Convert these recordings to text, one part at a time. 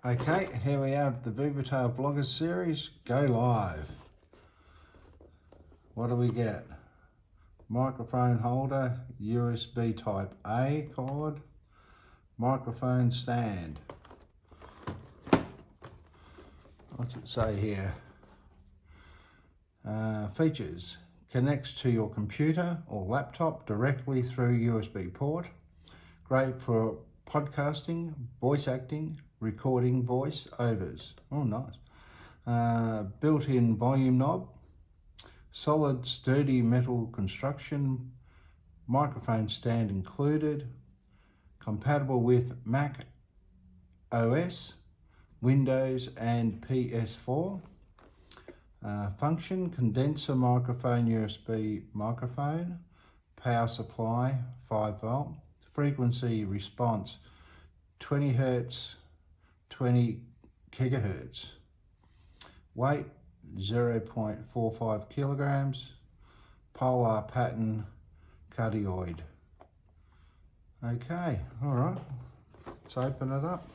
Okay, here we have the Vivitar Vloggers series, go live. What do we get? Microphone holder, USB type A cord, microphone stand. What's it say here? Features, connects to your computer or laptop directly through USB port. Great for podcasting, voice acting, recording voice overs. Oh, nice. Built-in volume knob, solid sturdy metal construction, microphone stand included, compatible with Mac OS, Windows and PS4. Function, condenser microphone, USB microphone, power supply 5 volt, frequency response 20 Hz, 20 gigahertz. Weight 0.45 kilograms, polar pattern cardioid. Okay, all right, let's open it up.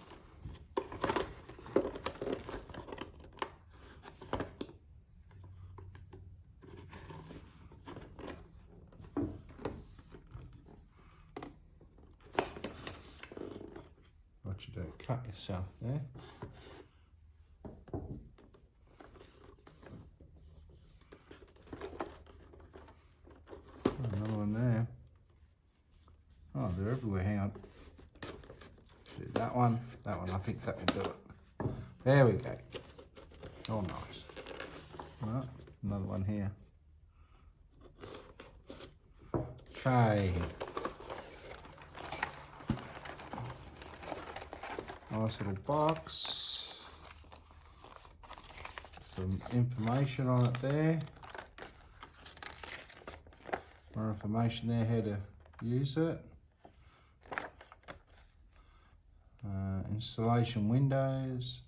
What you do, cut yourself there. Another one there. Oh, they're everywhere, hang on. Do that one, I think that will do it. There we go. Oh, nice. Right, another one here. Okay. Nice little box. Some information on it there. More information there, how to use it. Installation Windows,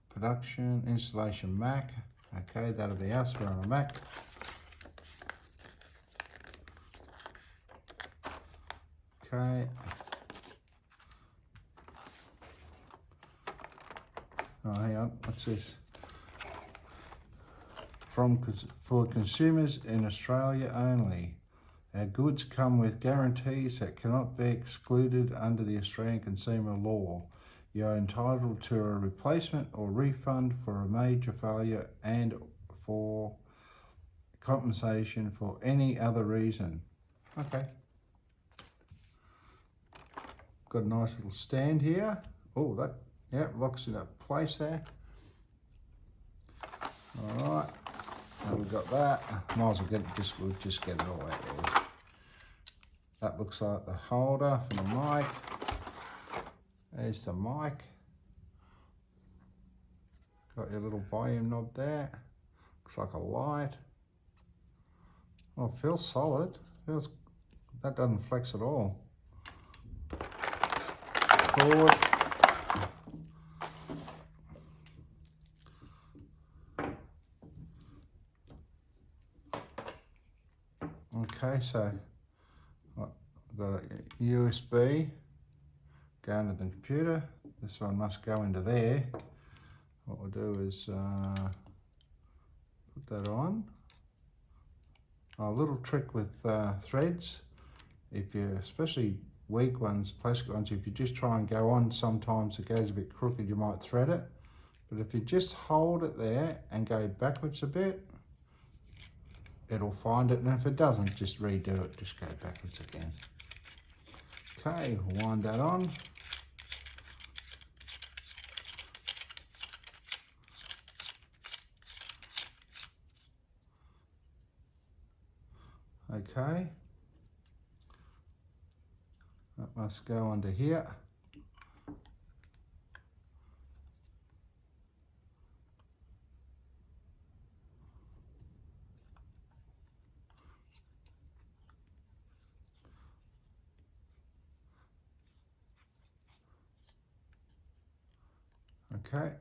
production, installation Mac. Okay, that'll be us, we're on a Mac. Okay. Oh, hang on, what's this? For consumers in Australia only. Our goods come with guarantees that cannot be excluded under the Australian consumer law. You are entitled to a replacement or refund for a major failure and for compensation for any other reason. Okay. Got a nice little stand here. Oh, that, yeah, locks in place there. All right, now we've got that. Might as well get it, we'll just get it all out there. That looks like the holder for the mic. There's the mic. Got your little volume knob there. Looks like a light. Oh, it feels solid. That doesn't flex at all. Cord. Okay, so I've got a USB going to the computer. This one must go into there. What we'll do is put that on. A little trick with threads, if you, especially weak ones, plastic ones, if you just try and go on, sometimes it goes a bit crooked, you might thread it. But if you just hold it there and go backwards a bit, it'll find it, and if it doesn't, just redo it, just go backwards again. Okay, wind that on. Okay, that must go onto here. Okay,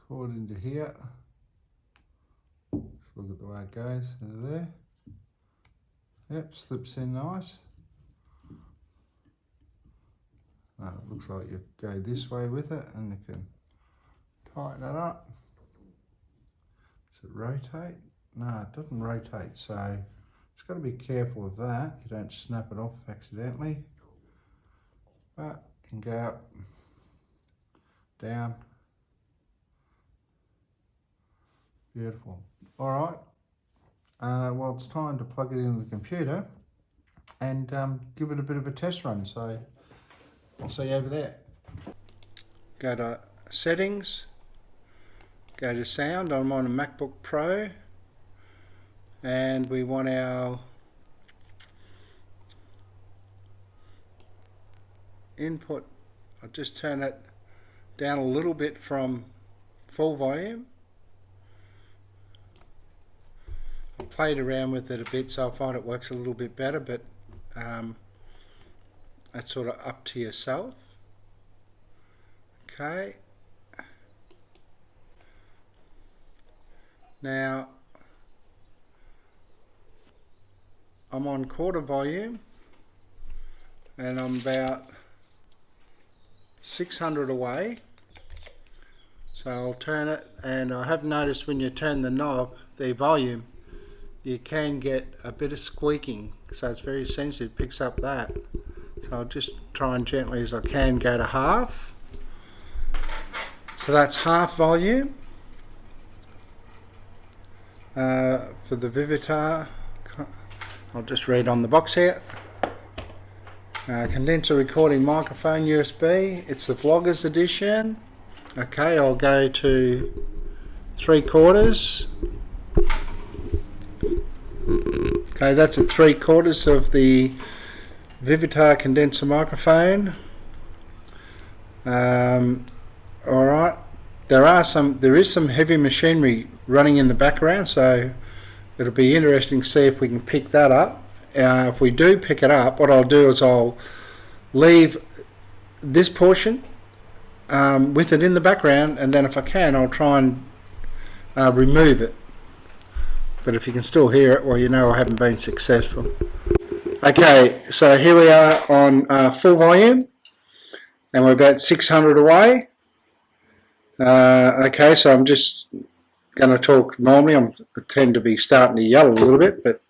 cord into here. Let's look at the way it goes into there. Yep, slips in nice. It looks like you go this way with it and you can tighten it up. Does it rotate? No, it doesn't rotate, so just got to be careful of that. You don't snap it off accidentally. But you can go up, down. Beautiful. All right. Well, it's time to plug it into the computer and give it a bit of a test run. So I'll see you over there. Go to settings, go to sound. I'm on a MacBook Pro and we want our input. I'll just turn it down a little bit from full volume. I played around with it a bit, so I find it works a little bit better, but that's sort of up to yourself. Okay. Now I'm on quarter volume and I'm about 600 away. So I'll turn it, and I have noticed when you turn the knob, the volume, you can get a bit of squeaking, so it's very sensitive, picks up that. So I'll just try and gently as I can go to half. So that's half volume for the Vivitar. I'll just read on the box here. Condenser recording microphone USB. It's the Vloggers edition. Okay, I'll go to 3/4. Okay, that's at 3/4 of the Vivitar condenser microphone. Alright, there is some heavy machinery running in the background, so it'll be interesting to see if we can pick that up. If we do pick it up, what I'll do is I'll leave this portion with it in the background, and then if I can, I'll try and remove it. But if you can still hear it, well, you know I haven't been successful. Okay, so here we are on full volume, and we're about 600 away. Okay, so I'm just going to talk normally. I tend to be starting to yell a little bit, but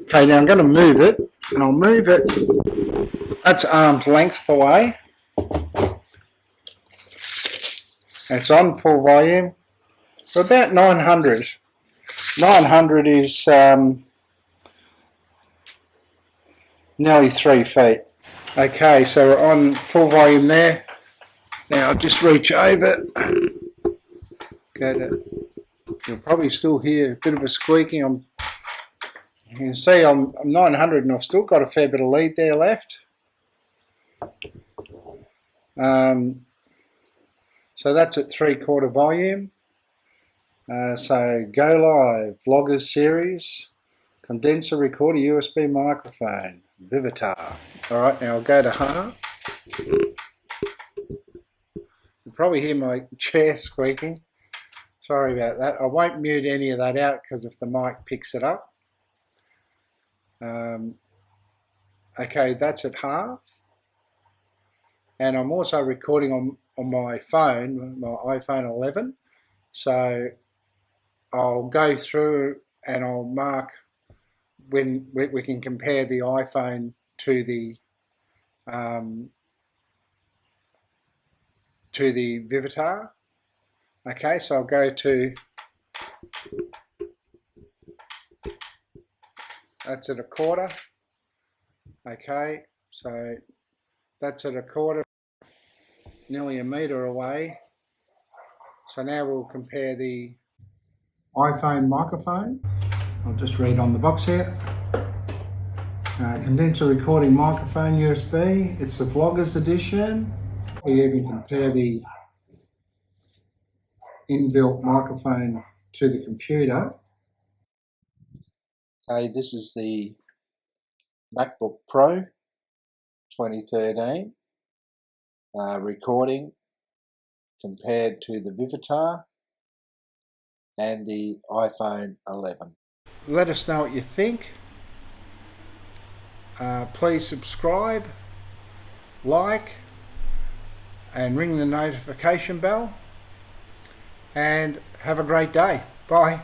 okay, now I'm going to move it, and I'll move it. That's arm's length away. It's on full volume. We're about 900. 900 is nearly 3 feet. Okay, so we're on full volume there. Now I'll just reach over. You'll probably still hear a bit of a squeaking. You can see I'm 900 and I've still got a fair bit of lead there left. So that's at 3/4 volume. So go live, Vloggers series, condenser recorder, USB microphone, Vivitar. Alright, now I'll go to half. You'll probably hear my chair squeaking. Sorry about that. I won't mute any of that out because if the mic picks it up. Okay, that's at half. And I'm also recording on my phone, my iPhone 11. So I'll go through and I'll mark when we can compare the iPhone to the Vivitar. Okay, so I'll go to, that's at 1/4. Okay, so that's at 1/4, nearly 1 meter away. So now we'll compare the iPhone microphone. I'll just read on the box here. Condenser recording microphone USB. It's the Vloggers edition. We even compare the inbuilt microphone to the computer. Okay, this is the MacBook Pro 2013 recording compared to the Vivitar and the iPhone 11. Let us know what you think. Please subscribe, like, and ring the notification bell, and have a great day. Bye.